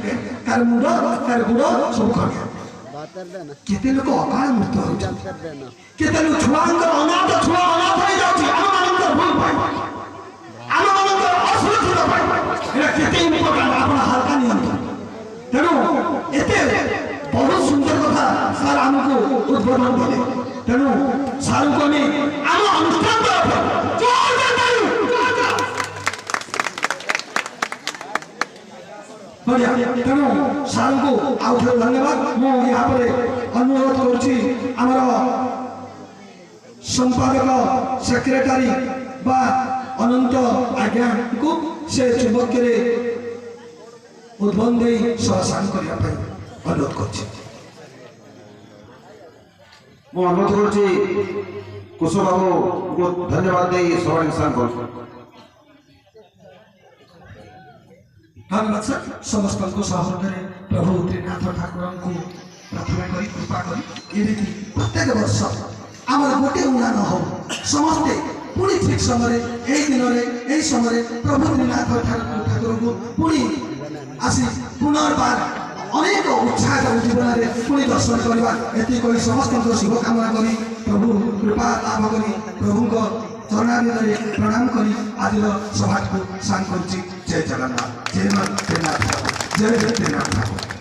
के कार मुंड कार गुड़ सब खड़िया केते लोक अकाल मृत्यु होउछ केते लोक छुआंकर अनाथ छुआ अनाथ हो जाउछ हम मानकर भूल पाइ हम मानकर असुरक्षित पाइ एरा केते इम्पोर्टेंट आपण हल्का नियंत्रण तेणु एते बहुत सुंदर कथा सर हमको उद्बोधन देले तेणु सारू को আমি आम अनुष्ठान बढ़िया तेणु सारू को आउ थे धन्यवाद मु यहाँ पर अनुरोध करुच्ची आमर संपादक सेक्रेटारी बा अनंत आज्ञा को से चुंबक उद्बोधन दे सहसान करने अनुरोध कर अनुरोध करुच्ची कुसुम बाबू को धन्यवाद दे सभा कर धन्यवाद सर समस्त को सहयोग प्रभु त्रिनाथ ठाकुर को प्रार्थना करी कृपा करी एमती प्रत्येक वर्ष आमर गोटे उड़ा न हो समस्ते पुणी ठीक समय यही दिन यही समय प्रभु त्रिनाथ ठाकुर को पुणी आसी पुनर्बार अनेक उत्साह जीवन में पुणी दर्शन करवा ये कही समस्त शुभकामना करी प्रभु कृपा लाभ करी प्रभु चरणारिंदे प्रणाम करी आज सभा को शांत कर जय जगन्नाथ जय जगन्नाथ जय जगन्नाथ।